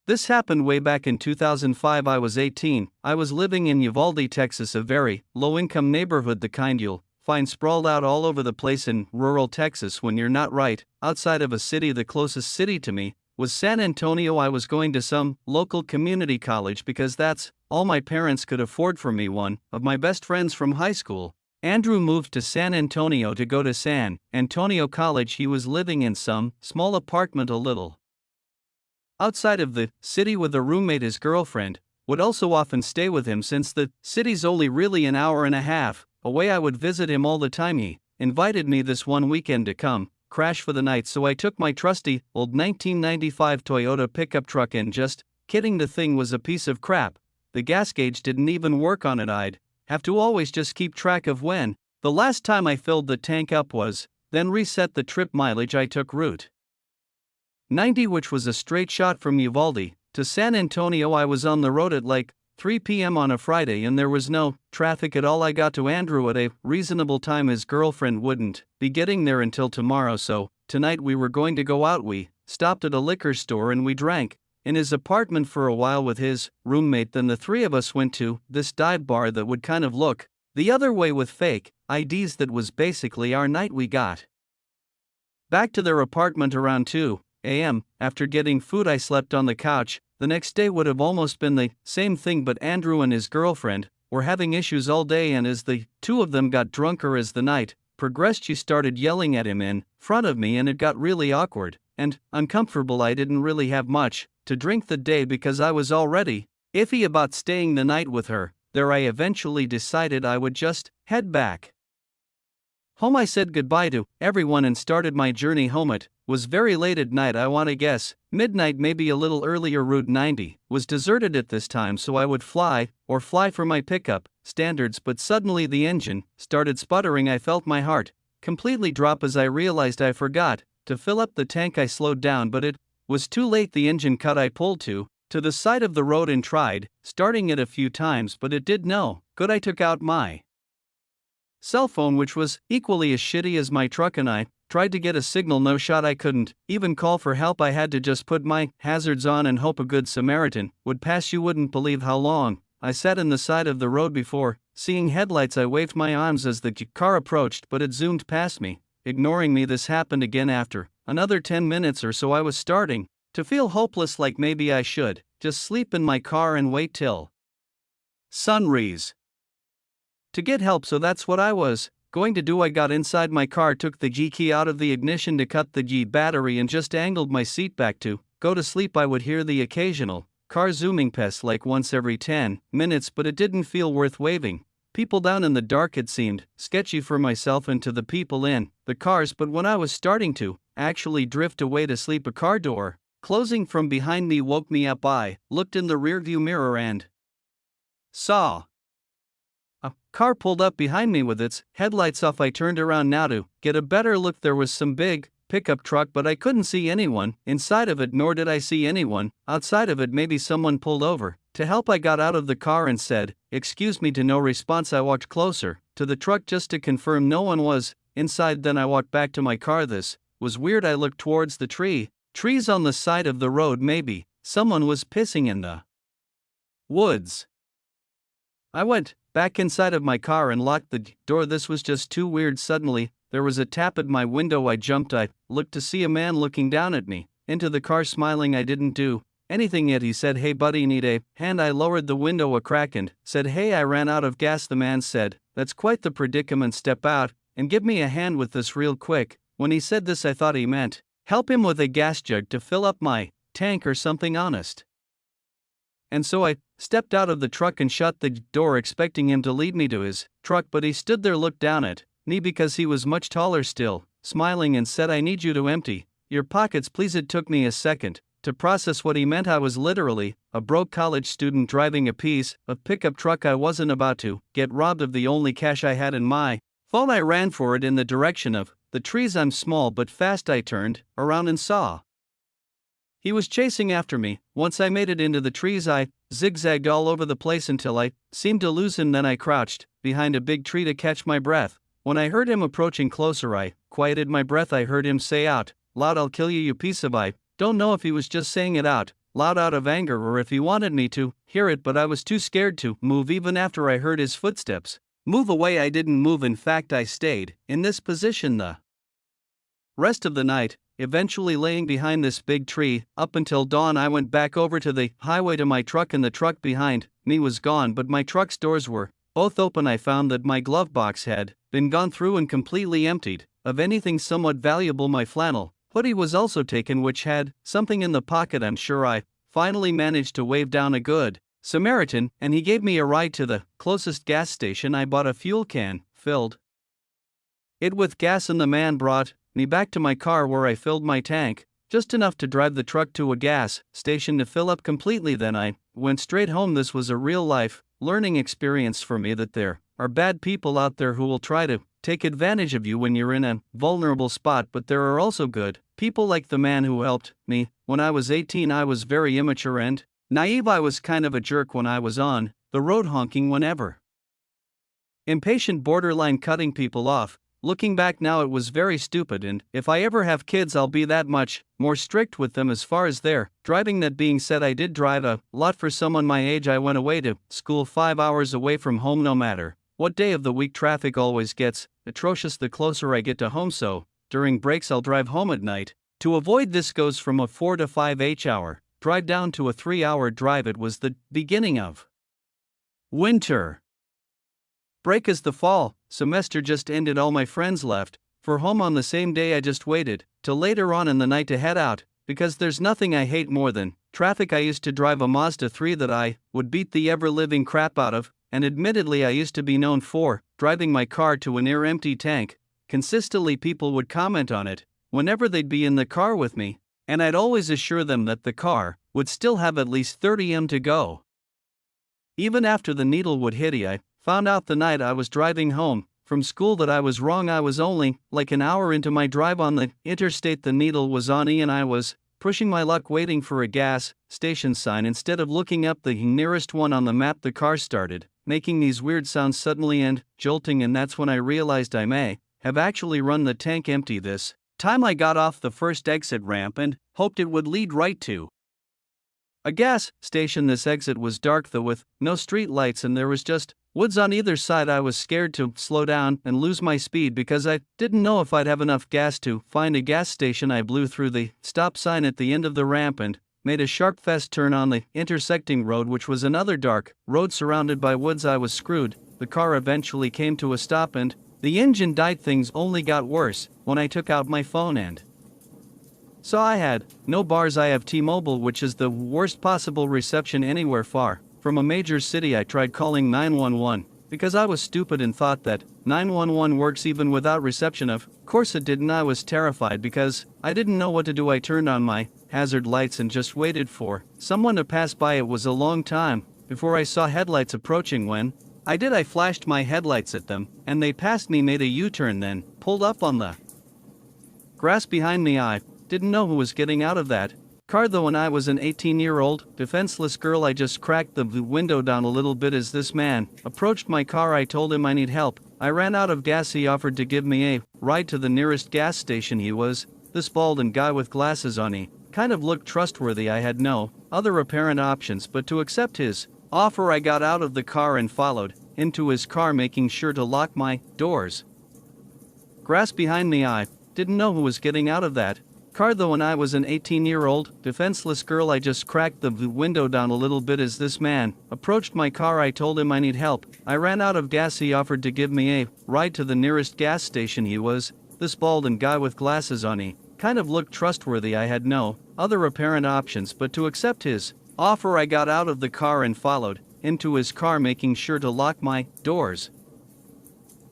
This happened way back in 2005. I was 18. I was living in Uvalde, Texas, a very low-income neighborhood, the kind you'll find sprawled out all over the place in rural Texas when you're not right outside of a city. The closest city to me was San Antonio. I was going to some local community college because that's all my parents could afford for me. One of my best friends from high school, Andrew, moved to San Antonio to go to San Antonio College. He was living in some small apartment a little outside of the city with a roommate. His girlfriend would also often stay with him since the city's only really an hour and a half away. I would visit him all the time. He invited me this one weekend to come crash for the night, so I took my trusty old 1995 Toyota pickup truck. And just kidding, the thing was a piece of crap. The gas gauge didn't even work on it. I'd have to always just keep track of when the last time I filled the tank up was, then reset the trip mileage. I took Route 90, which was a straight shot from Uvalde to San Antonio. I was on the road at like 3 p.m. on a Friday and there was no traffic at all. I got to Andrew at a reasonable time. His girlfriend wouldn't be getting there until tomorrow, so tonight we were going to go out. We stopped at a liquor store and we drank in his apartment for a while with his roommate. Then the three of us went to this dive bar that would kind of look the other way with fake IDs. That was basically our night. We got back to their apartment around 2 a.m. After getting food, I slept on the couch. The next day would have almost been the same thing, but Andrew and his girlfriend were having issues all day, and as the two of them got drunker as the night progressed, she started yelling at him in front of me, and it got really awkward and uncomfortable. I didn't really have much to drink the day because I was already iffy about staying the night with her there. I eventually decided I would just head back home. I said goodbye to everyone and started my journey home. It was very late at night. I want to guess midnight, maybe a little earlier. Route 90 was deserted at this time, so I would fly for my pickup standards, but suddenly the engine started sputtering. I felt my heart completely drop as I realized I forgot to fill up the tank. I slowed down, but it was too late. The engine cut. I pulled to the side of the road and tried starting it a few times, but it did no good. I took out my cell phone, which was equally as shitty as my truck, and I tried to get a signal. No shot. I couldn't even call for help. I had to just put my hazards on and hope a good Samaritan would pass. You wouldn't believe how long I sat in the side of the road before seeing headlights. I waved my arms as the car approached, but it zoomed past me, ignoring me. This happened again after another 10 minutes or so. I was starting to feel hopeless, like maybe I should just sleep in my car and wait till sunrise to get help. So that's what I was going to do. I got inside my car, took the G key out of the ignition to cut the G battery, and just angled my seat back to go to sleep. I would hear the occasional car zooming past like once every 10 minutes, but it didn't feel worth waving people down in the dark. It seemed sketchy for myself and to the people in the cars, but when I was starting to actually drift away to sleep, a car door closing from behind me woke me up. I looked in the rearview mirror and saw a car pulled up behind me with its headlights off. I turned around now to get a better look. There was some big pickup truck, but I couldn't see anyone inside of it, nor did I see anyone outside of it. Maybe someone pulled over to help. I got out of the car and said, "Excuse me," to no response. I walked closer to the truck just to confirm no one was inside. Then I walked back to my car. This was weird. I looked towards the trees on the side of the road. Maybe someone was pissing in the woods. I went back inside of my car and locked the door. This was just too weird. Suddenly, there was a tap at my window. I jumped. I looked to see a man looking down at me into the car, smiling. I didn't do anything yet. He said, "Hey buddy, need a hand?" I lowered the window a crack and said, "Hey, I ran out of gas." The man said, "That's quite the predicament. Step out and give me a hand with this real quick." When he said this, I thought he meant help him with a gas jug to fill up my tank or something honest. And so I stepped out of the truck and shut the door, expecting him to lead me to his truck, but he stood there, looked down at me because he was much taller still, smiling, and said, "I need you to empty your pockets, please." It took me a second to process what he meant. I was literally a broke college student driving a piece of pickup truck. I wasn't about to get robbed of the only cash I had in my phone. I ran for it in the direction of the trees. I'm small but fast. I turned around and saw he was chasing after me. Once I made it into the trees, I zigzagged all over the place until I seemed to lose him. Then I crouched behind a big tree to catch my breath. When I heard him approaching closer, I quieted my breath. I heard him say out loud, "I'll kill you, you piece of I." Don't know if he was just saying it out loud out of anger or if he wanted me to hear it, but I was too scared to move even after I heard his footsteps. Move away, I didn't move, in fact I stayed in this position the rest of the night, eventually laying behind this big tree. Up until dawn I went back over to the highway to my truck, and the truck behind me was gone, but my truck's doors were both open. I found that my glove box had been gone through and completely emptied of anything somewhat valuable. My flannel hoodie was also taken, which had something in the pocket. I'm sure I finally managed to wave down a good Samaritan, and he gave me a ride to the closest gas station. I bought a fuel can, filled it with gas, and the man brought me back to my car where I filled my tank, just enough to drive the truck to a gas station to fill up completely. Then I went straight home. This was a real-life learning experience for me that there are bad people out there who will try to take advantage of you when you're in a vulnerable spot, but there are also good people like the man who helped me. When I was 18, I was very immature and naive. I was kind of a jerk when I was on the road, honking whenever impatient, borderline cutting people off. Looking back now, it was very stupid, and if I ever have kids, I'll be that much more strict with them as far as their driving. That being said, I did drive a lot for someone my age. I went away to school 5 hours away from home. No matter what day of the week, traffic always gets atrocious the closer I get to home, so during breaks I'll drive home at night. To avoid this goes from a 4 to 5 hour drive down to a 3-hour drive. It was the beginning of winter break as the fall semester just ended. All my friends left for home on the same day. I just waited till later on in the night to head out, because there's nothing I hate more than traffic. I used to drive a Mazda 3 that I would beat the ever-living crap out of, and admittedly I used to be known for driving my car to a near-empty tank. Consistently people would comment on it whenever they'd be in the car with me, and I'd always assure them that the car would still have at least 30 m to go. Even after the needle would hit, I found out the night I was driving home from school that I was wrong. I was only like an hour into my drive on the interstate. The needle was on E and I was pushing my luck waiting for a gas station sign instead of looking up the nearest one on the map. The car started making these weird sounds suddenly and jolting, and that's when I realized I may have actually run the tank empty. This time I got off the first exit ramp and hoped it would lead right to a gas station. This exit was dark though, with no street lights, and there was just woods on either side. I was scared to slow down and lose my speed because I didn't know if I'd have enough gas to find a gas station. I blew through the stop sign at the end of the ramp and made a sharp fast turn on the intersecting road, which was another dark road surrounded by woods. I was screwed. The car eventually came to a stop and the engine died. Things only got worse when I took out my phone and saw I had no bars. I have T-Mobile, which is the worst possible reception anywhere far from a major city. I tried calling 911 because I was stupid and thought that 911 works even without reception. Of course it didn't. I was terrified because I didn't know what to do. I turned on my hazard lights and just waited for someone to pass by. It was a long time before I saw headlights approaching. When I did, I flashed my headlights at them and they passed me, made a U-turn, then pulled up on the grass behind me. I didn't know who was getting out of that car though, and I was an 18-year-old defenseless girl. I just cracked the window down a little bit as this man approached my car. I told him I need help. I ran out of gas. He offered to give me a ride to the nearest gas station. He was this bald and guy with glasses on. He kind of looked trustworthy. I had no other apparent options but to accept his offer. I got out of the car and followed into his car, making sure to lock my doors. Grass behind me. I didn't know who was getting out of that car though, and I was an 18-year-old defenseless girl. I just cracked the window down a little bit as this man approached my car. I told him I need help. I ran out of gas. He offered to give me a ride to the nearest gas station. He was this bald and guy with glasses on. He kind of looked trustworthy. I had no other apparent options but to accept his offer. I got out of the car and followed into his car, making sure to lock my doors.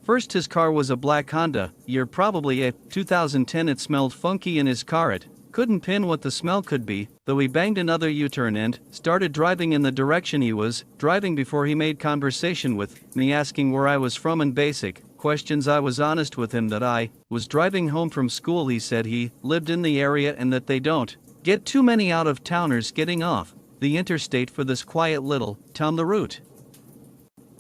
First, his car was a black Honda, year probably a 2010. It smelled funky in his car. It couldn't pin what the smell could be, though. He banged another U-turn and started driving in the direction he was driving before he made conversation with me, asking where I was from and basic questions. I was honest with him that I was driving home from school. He said he lived in the area and that they don't get too many out-of-towners getting off the interstate for this quiet little town. The route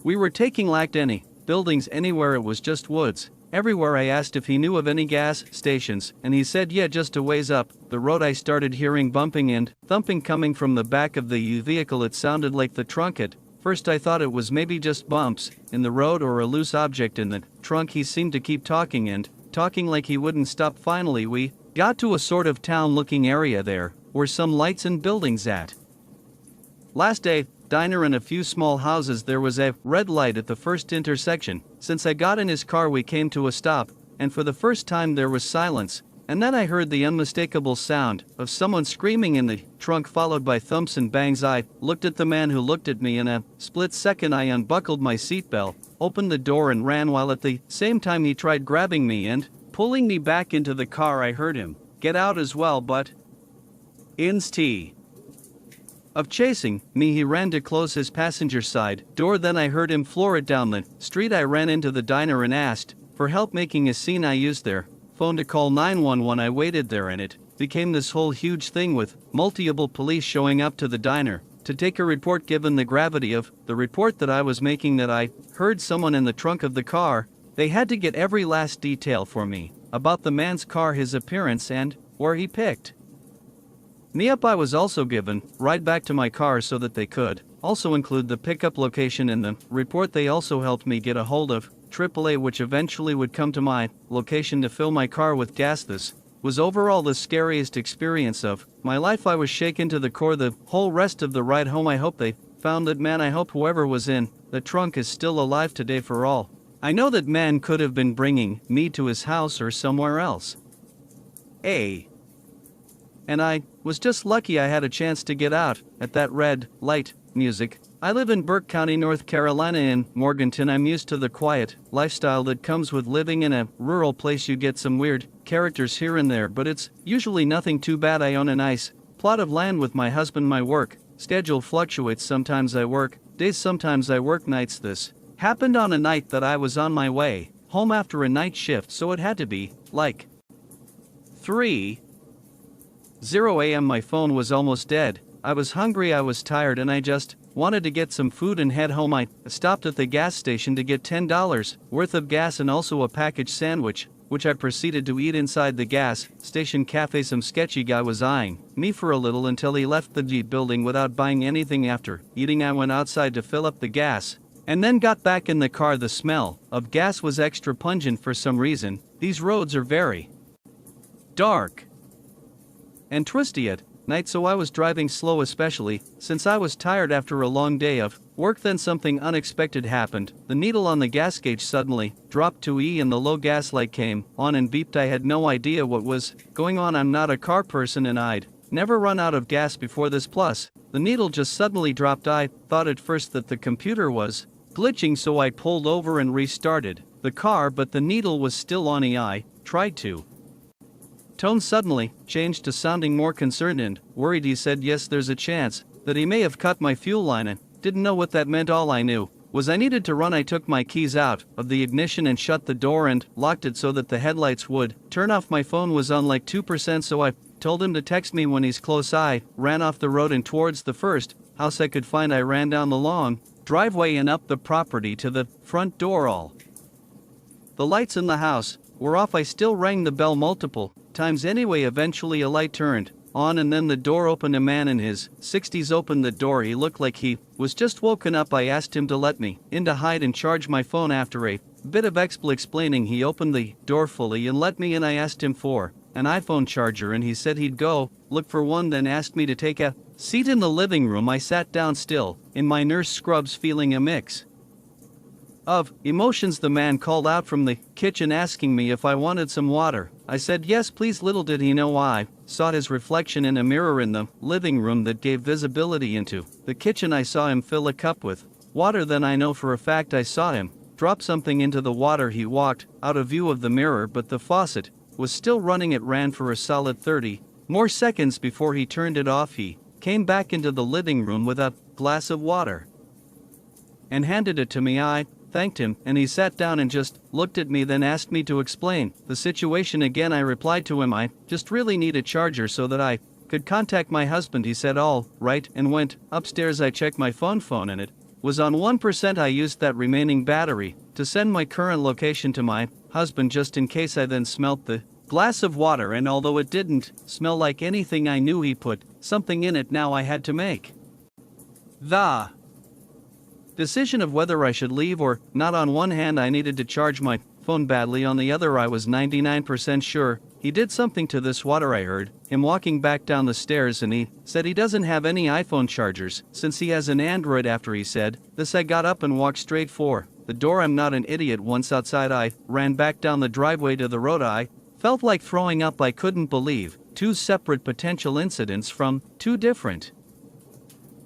we were taking lacked any buildings anywhere. It was just woods Everywhere I asked if he knew of any gas stations, and he said yeah, just a ways up the road. I started hearing bumping and thumping coming from the back of the vehicle. It sounded like the trunk. At first I thought it was maybe just bumps in the road or a loose object in the trunk. He seemed to keep talking and talking like he wouldn't stop. Finally we got to a sort of town-looking area. There were some lights and buildings at last day, diner and a few small houses. There was a red light at the first intersection. Since I got in his car we came to a stop, and for the first time there was silence, and then I heard the unmistakable sound of someone screaming in the trunk, followed by thumps and bangs. I looked at the man who looked at me. In a split second I unbuckled my seatbelt, opened the door and ran, while at the same time he tried grabbing me and pulling me back into the car. I heard him get out as well, but instead of chasing me he ran to close his passenger side door. Then I heard him floor it down the street. I ran into the diner and asked for help making a scene. I used their phone to call 911. I waited there and it became this whole huge thing with multiple police showing up to the diner to take a report. Given the gravity of the report that I was making, that I heard someone in the trunk of the car, they had to get every last detail for me about the man's car, his appearance, and where he picked me up. I was also given ride back to my car so that they could also include the pickup location in the report. They also helped me get a hold of AAA, which eventually would come to my location to fill my car with gas. This was overall the scariest experience of my life. I was shaken to the core the whole rest of the ride home. I hope they found that man. I hope whoever was in the trunk is still alive today. For all I know, that man could have been bringing me to his house or somewhere else. And I was just lucky I had a chance to get out at that red light. Music. I live in Burke County, North Carolina, in Morganton. I'm used to the quiet lifestyle that comes with living in a rural place. You get some weird characters here and there, but it's usually nothing too bad. I own a nice plot of land with my husband. My work schedule fluctuates. Sometimes I work days, sometimes I work nights. This happened on a night that I was on my way home after a night shift, so it had to be like 3:00 a.m. My phone was almost dead. I was hungry, I was tired, and I just wanted to get some food and head home. I stopped at the gas station to get $10 worth of gas and also a packaged sandwich, which I proceeded to eat inside the gas station cafe. Some sketchy guy was eyeing me for a little until he left the building without buying anything. After eating, I went outside to fill up the gas and then got back in the car. The smell of gas was extra pungent for some reason. These roads are very dark and twisty at night, so I was driving slow, especially since I was tired after a long day of work. Then something unexpected happened. The needle on the gas gauge suddenly dropped to E and the low gas light came on and beeped. I had no idea what was going on. I'm not a car person and I'd never run out of gas before this. Plus, the needle just suddenly dropped. I thought at first that the computer was glitching, so I pulled over and restarted the car, but the needle was still on E. I tried to tone suddenly changed to sounding more concerned and worried. He said yes, there's a chance that he may have cut my fuel line. And didn't know what that meant. All I knew was I needed to run. I took my keys out of the ignition and shut the door and locked it so that the headlights would turn off. My phone was on like 2%, so I told him to text me when he's close. I ran off the road and towards the first house I could find. I ran down the long driveway and up the property to the front door. All the lights in the house were off. I still rang the bell multiple times anyway. Eventually a light turned on and then the door opened. A man in his 60s opened the door. He looked like he was just woken up. I asked him to let me in to hide and charge my phone. After a bit of explaining, he opened the door fully and let me in. I asked him for an iPhone charger and he said he'd go look for one, then asked me to take a seat in the living room. I sat down, still in my nurse scrubs, feeling a mix of emotions. The man called out from the kitchen asking me if I wanted some water. I said yes please. Little did he know I saw his reflection in a mirror in the living room that gave visibility into the kitchen. I saw him fill a cup with water. Then I know for a fact I saw him drop something into the water. He walked out of view of the mirror, but the faucet was still running. It ran for a solid 30 more seconds before he turned it off. He came back into the living room with a glass of water and handed it to me. I thanked him and he sat down and just looked at me, then asked me to explain the situation again. I replied to him I just really need a charger so that I could contact my husband. He said all right and went upstairs. I checked my phone and it was on 1%. I used that remaining battery to send my current location to my husband just in case. I then smelt the glass of water, and although it didn't smell like anything, I knew he put something in it. Now I had to make the decision of whether I should leave or not. On one hand, I needed to charge my phone badly. On the other, I was 99% sure he did something to this water. I heard him walking back down the stairs, and he said he doesn't have any iPhone chargers since he has an Android. After he said this, I got up and walked straight for the door. I'm not an idiot. Once outside, I ran back down the driveway to the road. I felt like throwing up. I couldn't believe two separate potential incidents from two different.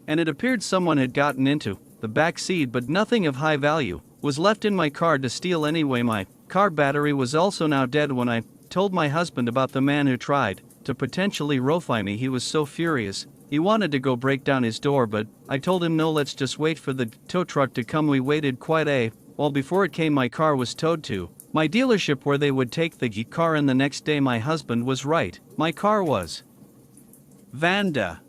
And it appeared someone had gotten into the back seat, but nothing of high value was left in my car to steal anyway. My car battery was also now dead. When I told my husband about the man who tried to potentially roofie me, he was so furious. He wanted to go break down his door, but I told him no, let's just wait for the tow truck to come. We waited quite a while before it came. My car was towed to my dealership where they would take the car, and the next day my husband was right. My car was vandalized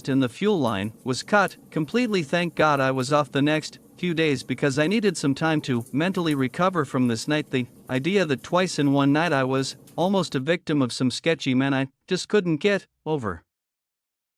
and the fuel line was cut completely. Thank God I was off the next few days because I needed some time to mentally recover from this night. The idea that twice in one night I was almost a victim of some sketchy men I just couldn't get over.